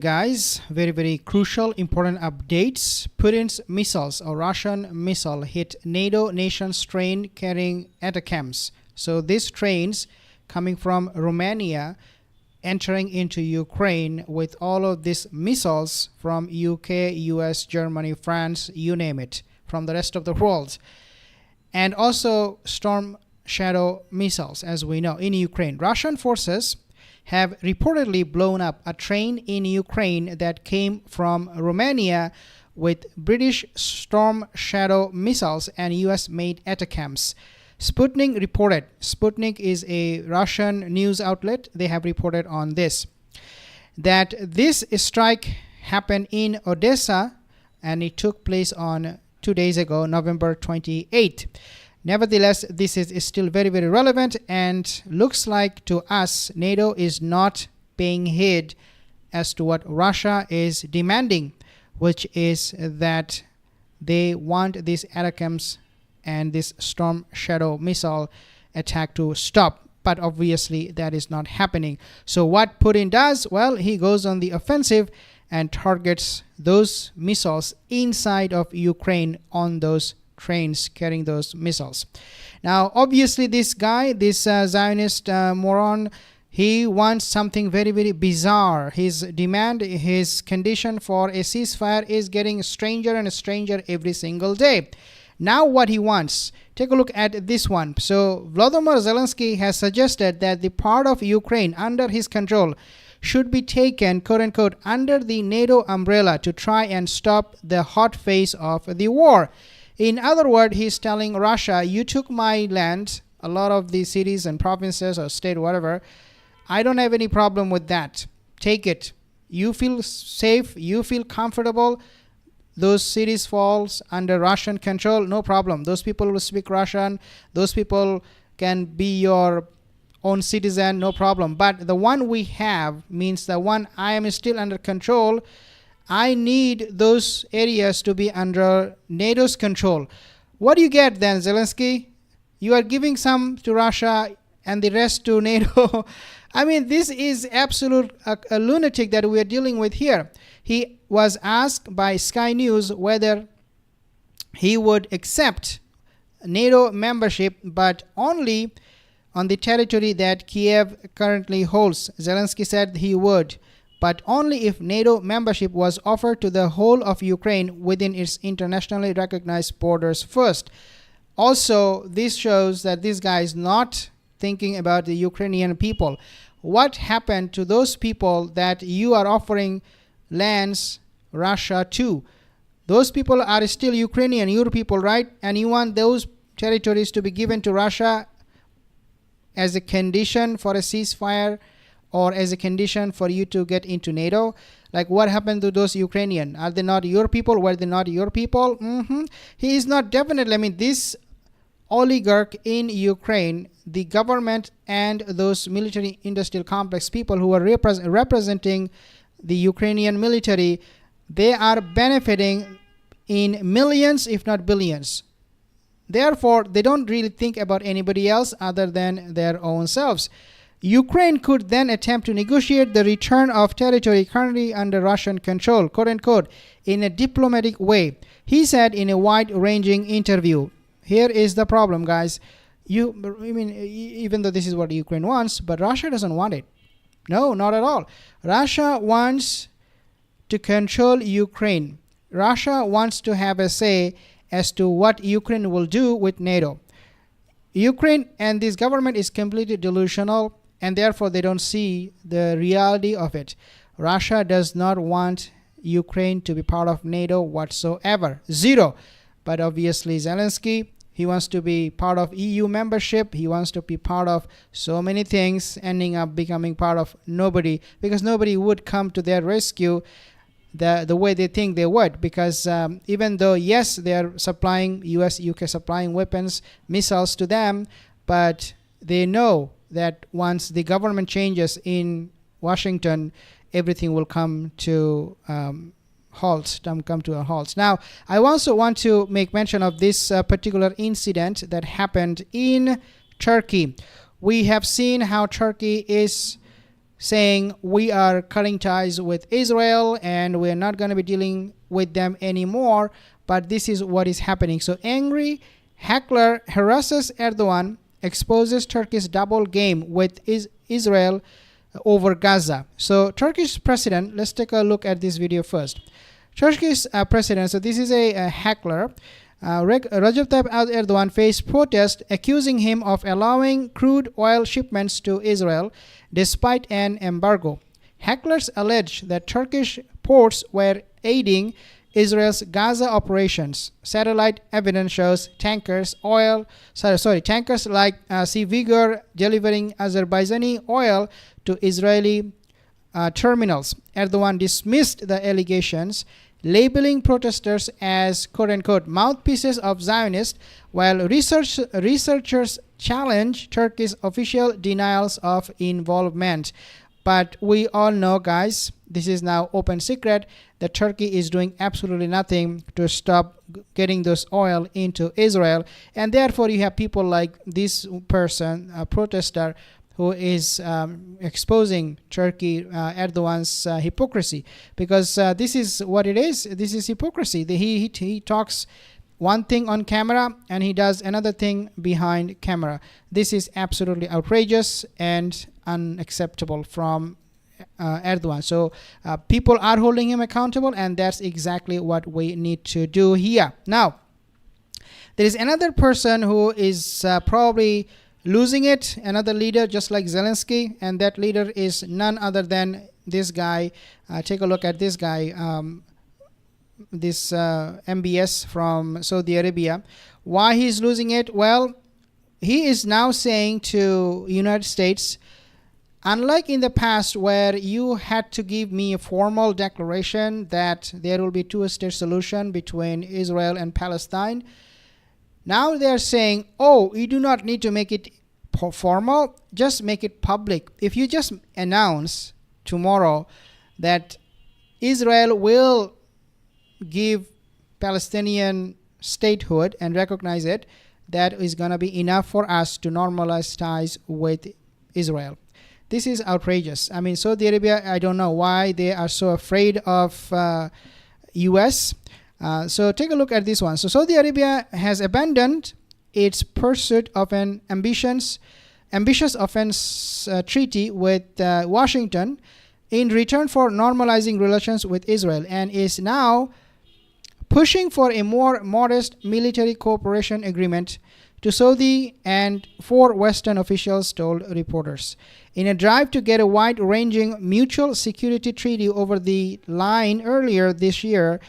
Guys, very crucial, important updates. Putin's missiles or Russian missile hit NATO nations train carrying ATACMS. So these trains coming from Romania entering into Ukraine with all of these missiles from UK, US, Germany, France, you name it, from the rest of the world. And also Storm Shadow missiles, as we know, in Ukraine. Russian forces have reportedly blown up a train in Ukraine that came from Romania with British Storm Shadow missiles and US-made ATACMS. Sputnik reported. Sputnik is a Russian news outlet. They have reported on this, that this strike happened in Odessa and it took place on 2 days ago, November 28th. Nevertheless, this is still very relevant, and looks like to us NATO is not paying heed as to what Russia is demanding, which is that they want these ATACMS and this Storm Shadow missile attack to stop. But obviously that is not happening. So what Putin does? Well, he goes on the offensive and targets those missiles inside of Ukraine on those trains carrying those missiles. Now, obviously, this guy, this Zionist moron, he wants something very bizarre. His demand, his condition for a ceasefire is getting stranger and stranger every single day. Now what he wants, take a look at this one. So Volodymyr Zelensky has suggested that the part of Ukraine under his control should be taken, quote unquote, under the NATO umbrella to try and stop the hot phase of the war. In other words, he's telling Russia, you took my land, a lot of the cities and provinces or state, whatever. I don't have any problem with that. Take it. You feel safe. You feel comfortable. Those cities falls under Russian control. No problem. Those people will speak Russian. Those people can be your own citizen. No problem. But the one we have means the one I am still under control. I need those areas to be under NATO's control. What do you get then, Zelensky? You are giving some to Russia and the rest to NATO. I mean, this is absolute a lunatic that we are dealing with here. He was asked by Sky News whether he would accept NATO membership, but only on the territory that Kiev currently holds. Zelensky said he would, but only if NATO membership was offered to the whole of Ukraine within its internationally recognized borders first. Also, this shows that this guy is not thinking about the Ukrainian people. What happened to those people that you are offering lands, Russia, to? Those people are still Ukrainian, your people, right? And you want those territories to be given to Russia as a condition for a ceasefire, or as a condition for you to get into NATO? Like, what happened to those Ukrainian? Are they not your people? Were they not your people? He is not, definitely. I mean, this oligarch in Ukraine, the government and those military industrial complex people who are representing the Ukrainian military, they are benefiting in millions, if not billions. Therefore, they don't really think about anybody else other than their own selves. Ukraine could then attempt to negotiate the return of territory currently under Russian control, quote unquote, in a diplomatic way, he said in a wide-ranging interview. Here is the problem, guys. Even though this is what Ukraine wants, but Russia doesn't want it. No, not at all. Russia wants to control Ukraine. Russia wants to have a say as to what Ukraine will do with NATO. Ukraine and this government is completely delusional, and therefore they don't see the reality of it. Russia does not want Ukraine to be part of NATO whatsoever. Zero. But obviously Zelensky, he wants to be part of EU membership. He wants to be part of so many things, ending up becoming part of nobody, because nobody would come to their rescue the way they think they would, because even though, yes, they're supplying, US, UK supplying weapons, missiles to them, but they know that once the government changes in Washington, everything will come to come to a halt. Now, I also want to make mention of this particular incident that happened in Turkey. We have seen how Turkey is saying we are cutting ties with Israel and we're not going to be dealing with them anymore. But this is what is happening. So angry heckler harasses Erdogan, exposes Turkey's double game with Israel over Gaza. So Turkish president, let's take a look at this video first. Turkish president, so this is a heckler. Recep Tayyip Erdogan faced protest accusing him of allowing crude oil shipments to Israel despite an embargo. Hecklers allege that Turkish ports were aiding Israel's Gaza operations. Satellite evidence shows tankers like Sea Vigor delivering Azerbaijani oil to Israeli terminals. Erdogan dismissed the allegations, labeling protesters as quote-unquote mouthpieces of Zionists, while researchers challenge Turkey's official denials of involvement. But we all know, guys, this is now open secret, that Turkey is doing absolutely nothing to stop getting this oil into Israel. And therefore, you have people like this person, a protester, who is exposing Turkey, Erdogan's hypocrisy. Because this is what it is. This is hypocrisy. He talks one thing on camera and he does another thing behind camera. This is absolutely outrageous and unacceptable from Erdogan. So people are holding him accountable, and that's exactly what we need to do here. Now, there is another person who is probably losing it, another leader just like Zelensky, and that leader is none other than this guy. Take a look at this guy, this MBS from Saudi Arabia. Why he's losing it? Well, he is now saying to United States, unlike in the past where you had to give me a formal declaration that there will be two-state solution between Israel and Palestine, now they are saying, oh, you do not need to make it formal, just make it public. If you just announce tomorrow that Israel will give Palestinian statehood and recognize it, that is going to be enough for us to normalize ties with Israel. This is outrageous. I mean, Saudi Arabia, I don't know why they are so afraid of US. So take a look at this one. So Saudi Arabia has abandoned its pursuit of an ambitious offense treaty with Washington in return for normalizing relations with Israel, and is now pushing for a more modest military cooperation agreement to Saudi and 4 Western officials told reporters. In a drive to get a wide-ranging mutual security treaty over the line earlier this year,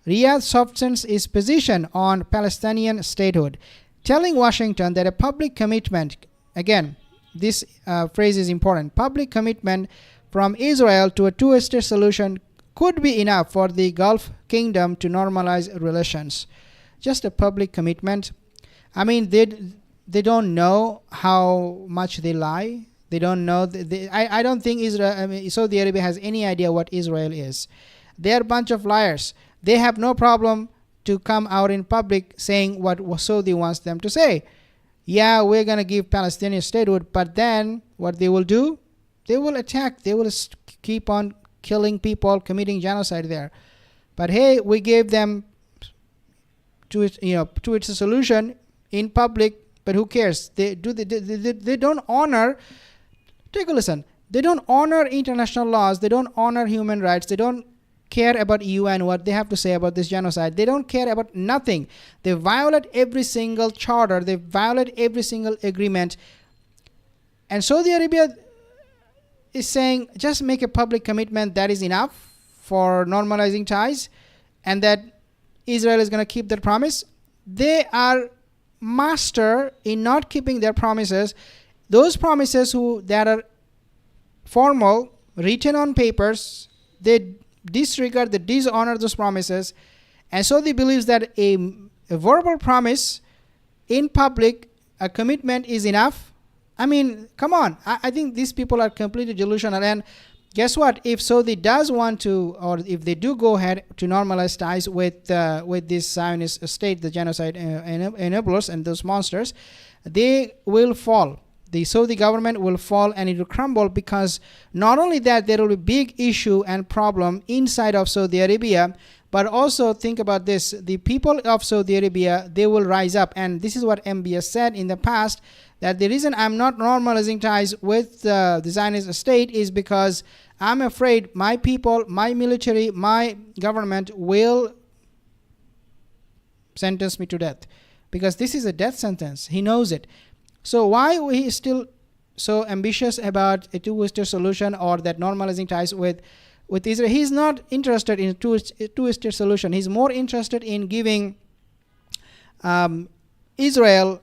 Riyadh softens its position on Palestinian statehood, telling Washington that a public commitment, again, this phrase is important, public commitment from Israel to a two-state solution could be enough for the Gulf Kingdom to normalize relations. Just a public commitment. I mean, they don't know how much they lie. They don't know. I don't think Saudi Arabia has any idea what Israel is. They're a bunch of liars. They have no problem to come out in public saying what Saudi wants them to say. Yeah, we're going to give Palestinian statehood, but then what they will do? They will attack. They will keep on killing people, committing genocide there. But hey, we gave them to its solution in public, but who cares? They don't honor. Take a listen. They don't honor international laws. They don't honor human rights. They don't care about UN, what they have to say about this genocide. They don't care about nothing. They violate every single charter. They violate every single agreement. And Saudi Arabia is saying, just make a public commitment, that is enough for normalizing ties, and that Israel is going to keep that promise. They are master in not keeping their promises. Those promises that are formal, written on papers, they disregard, they dishonor those promises. And so they believes that a verbal promise in public, a commitment, is enough. I mean, come on. I think these people are completely delusional. And guess what? If Saudi does want to, or if they do go ahead to normalize ties with this Zionist state, the genocide enablers and those monsters, they will fall. the Saudi government will fall and it will crumble, because not only that, there will be big issue and problem inside of Saudi Arabia, but also think about this, the people of Saudi Arabia, they will rise up. And this is what MBS said in the past, that the reason I'm not normalizing ties with the Zionist state is because I'm afraid my people, my military, my government will sentence me to death, because this is a death sentence. He knows it. So why he is still so ambitious about a two-state solution, or that normalizing ties with Israel? He's not interested in a two-state solution. He's more interested in giving Israel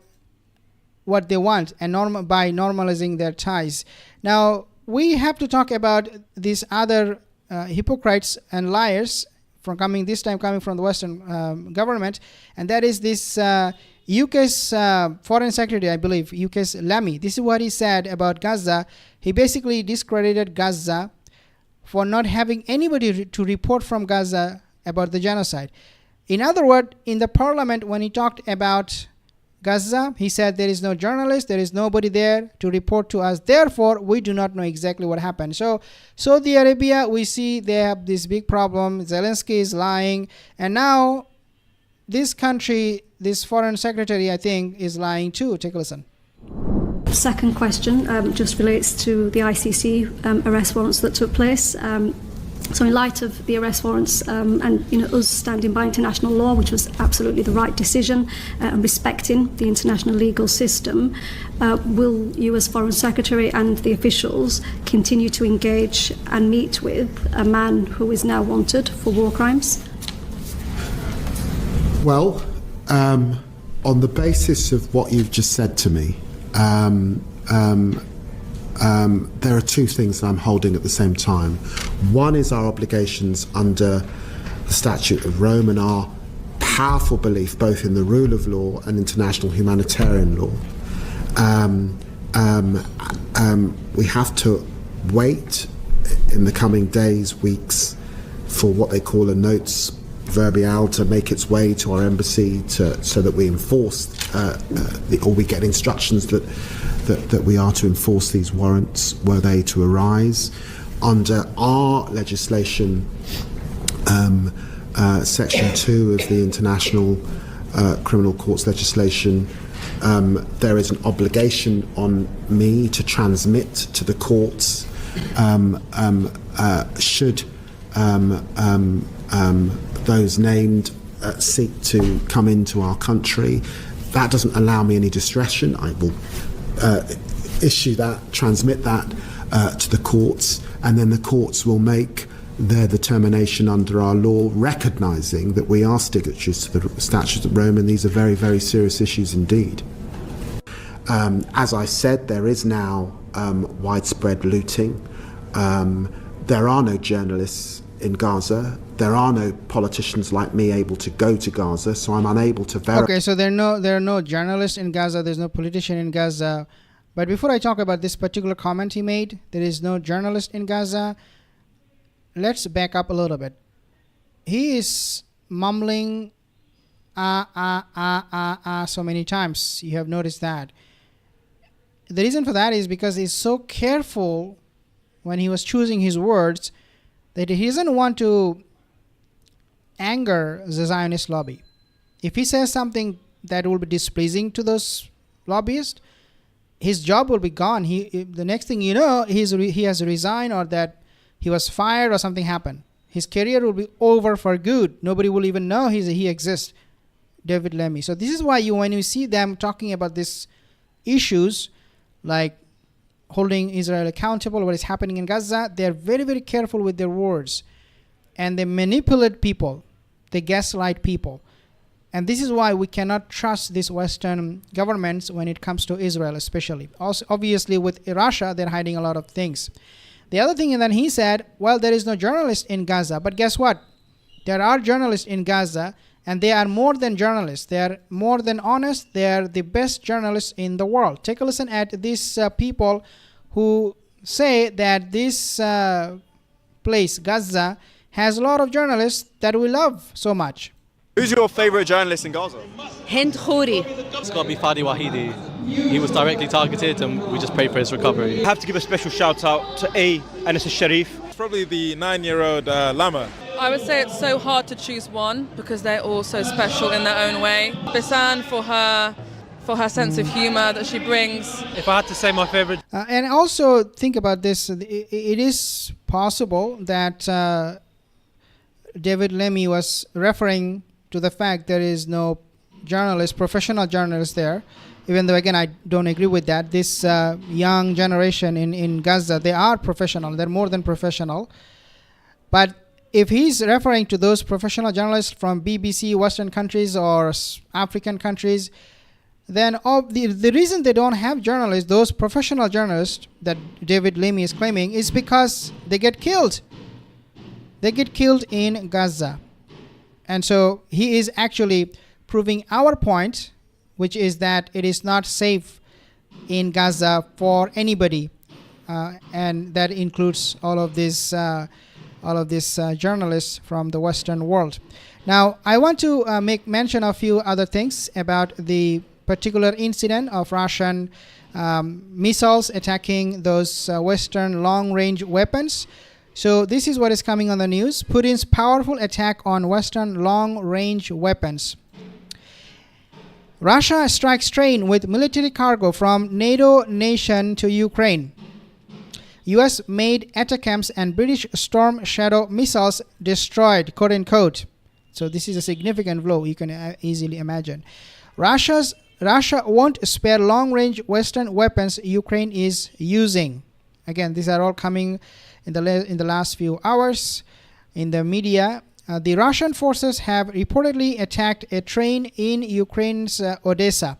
what they want, and by normalizing their ties. Now, we have to talk about these other hypocrites and liars coming from the Western government, and that is this UK's Foreign Secretary, I believe, UK's Lammy. This is what he said about Gaza. He basically discredited Gaza for not having anybody to report from Gaza about the genocide. In other words, in the parliament, when he talked about Gaza, he said there is no journalist, there is nobody there to report to us. Therefore, we do not know exactly what happened. So, Saudi Arabia, we see they have this big problem. Zelensky is lying. And now, this country, this foreign secretary, I think, is lying too. Take a listen. Second question just relates to the ICC arrest warrants that took place. So in light of the arrest warrants and us standing by international law, which was absolutely the right decision, and respecting the international legal system, will you as Foreign Secretary and the officials continue to engage and meet with a man who is now wanted for war crimes? Well, on the basis of what you've just said to me, there are two things that I'm holding at the same time. One is our obligations under the Statute of Rome and our powerful belief both in the rule of law and international humanitarian law. We have to wait in the coming days, weeks, for what they call a notes verbiale to make its way to our embassy so that we enforce or we get instructions that we are to enforce these warrants were they to arise. Under our legislation, Section 2 of the International Criminal Courts legislation, there is an obligation on me to transmit to the courts should those named seek to come into our country. That doesn't allow me any discretion. I will issue that, transmit that to the courts, and then the courts will make their determination under our law, recognising that we are signatories to the Statute of Rome, and these are very, very serious issues indeed. As I said, there is now widespread looting. There are no journalists in Gaza. There are no politicians like me able to go to Gaza, so I'm unable to verify. Okay, so there are no journalists in Gaza, there's no politician in Gaza. But before I talk about this particular comment he made, there is no journalist in Gaza, let's back up a little bit. He is mumbling so many times. You have noticed that. The reason for that is because he's so careful when he was choosing his words that he doesn't want to anger the Zionist lobby. If he says something that will be displeasing to those lobbyists, his job will be gone. The next thing you know, he has resigned, or that he was fired, or something happened. His career will be over for good. Nobody will even know he exists. David Lammy. So this is why when you see them talking about these issues, like holding Israel accountable, what is happening in Gaza, they're very, very careful with their words. And they manipulate people. They gaslight people. And this is why we cannot trust these Western governments when it comes to Israel especially. Also, obviously, with Russia, they're hiding a lot of things. The other thing that he said, well, there is no journalist in Gaza. But guess what? There are journalists in Gaza, and they are more than journalists. They are more than honest. They are the best journalists in the world. Take a listen at these people who say that this place, Gaza, has a lot of journalists that we love so much. Who's your favourite journalist in Gaza? Hind Khouri. It's got to be Fadi Wahidi. He was directly targeted and we just pray for his recovery. I have to give a special shout out to Anas Sharif. It's probably the 9-year-old Lama. I would say it's so hard to choose one because they're all so special in their own way. Bisan for her sense of humour that she brings. If I had to say my favourite... and also think about this, it is possible that David Lemmy was referring to the fact there is no journalist, professional journalist there, even though again I don't agree with that. This young generation in Gaza, they are professional, they're more than professional. But if he's referring to those professional journalists from BBC, Western countries or African countries, then the reason they don't have journalists, those professional journalists that David Lemmy is claiming, is because they get killed. They get killed in Gaza. And so he is actually proving our point, which is that it is not safe in Gaza for anybody. And that includes all of these journalists from the Western world. Now, I want to make mention of a few other things about the particular incident of Russian missiles attacking those Western long-range weapons. So this is what is coming on the news. Putin's powerful attack on Western long-range weapons. Russia strikes train with military cargo from NATO nation to Ukraine. US made ATACMS and British Storm Shadow missiles destroyed, quote unquote. So this is a significant blow, you can easily imagine. Russia won't spare long-range Western weapons Ukraine is using. Again, these are all coming in the last few hours in the media. The Russian forces have reportedly attacked a train in Ukraine's Odessa.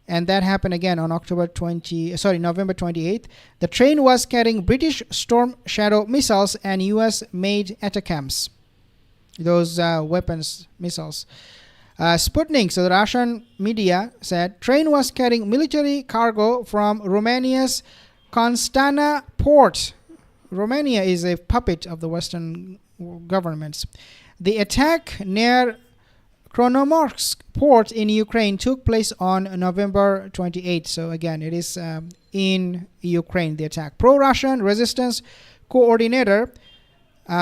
And that happened again on November 28th. The train was carrying British Storm Shadow missiles and US-made ATACMS. Those weapons, missiles. Sputnik, so the Russian media said, train was carrying military cargo from Romania's Constanta port. Romania is a puppet of the Western governments. The attack near Kronomorsk port in Ukraine took place on November 28th. So again, it is in Ukraine, the attack. Pro-Russian resistance coordinator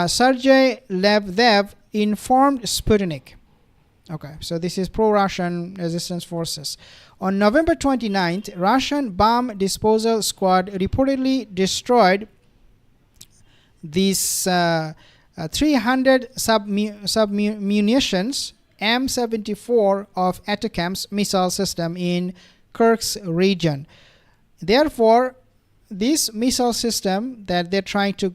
Sergei Lebedev informed Sputnik. Okay, so this is pro-Russian resistance forces. On November 29th, Russian bomb disposal squad reportedly destroyed these 300 submunitions M74 of ATACMS missile system in Kursk region. Therefore, this missile system that they're trying to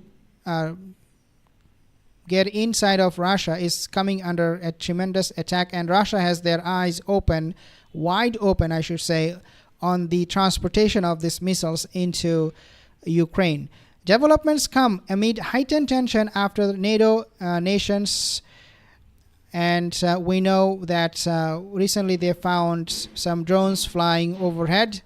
get inside of Russia is coming under a tremendous attack, and Russia has their eyes open, wide open I should say, on the transportation of these missiles into Ukraine. Developments come amid heightened tension after the NATO nations, and we know that recently they found some drones flying overhead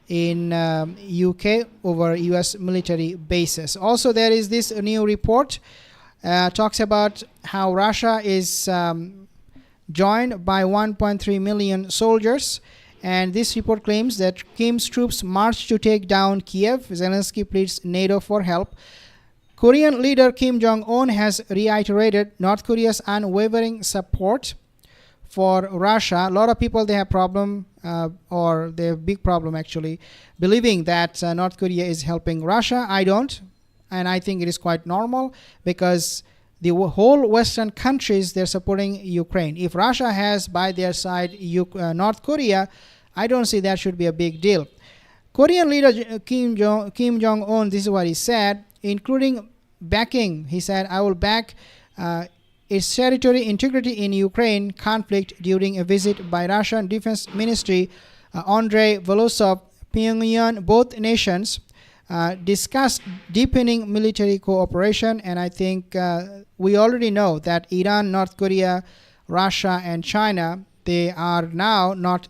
in UK over US military bases. Also, there is this new report talks about how Russia is joined by 1.3 million soldiers, and this report claims that Kim's troops marched to take down Kiev. Zelensky pleads NATO for help. Korean leader Kim Jong-un has reiterated North Korea's unwavering support for Russia. A lot of people, they have problem, or they have big problem actually, believing that North Korea is helping Russia. I don't, and I think it is quite normal because the whole Western countries, they're supporting Ukraine. If Russia has by their side North Korea, I don't see that should be a big deal. Korean leader Kim Jong-un, this is what he said, including backing. He said, I will back its territory integrity in Ukraine conflict during a visit by Russian Defense Ministry Andrei Volosov, Pyongyang. Both nations discussed deepening military cooperation, and I think we already know that Iran, North Korea, Russia, and China, they are now not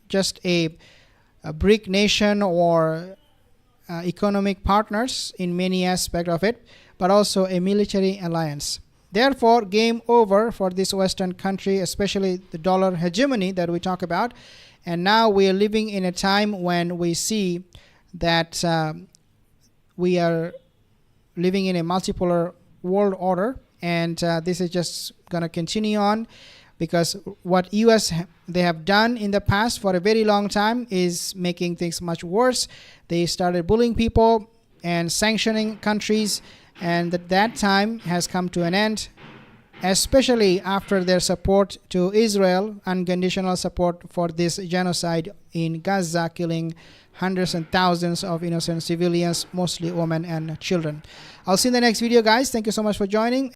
just a BRIC nation or economic partners in many aspects of it, but also a military alliance. Therefore, game over for this Western country, especially the dollar hegemony that we talk about. And now we are living in a time when we see that we are living in a multipolar world order, and this is just going to continue on, because what US they have done in the past for a very long time is making things much worse. They started bullying people and sanctioning countries, and that time has come to an end, especially after their support to Israel, unconditional support for this genocide in Gaza, killing hundreds and thousands of innocent civilians, mostly women and children. I'll see you in the next video, guys. Thank you so much for joining.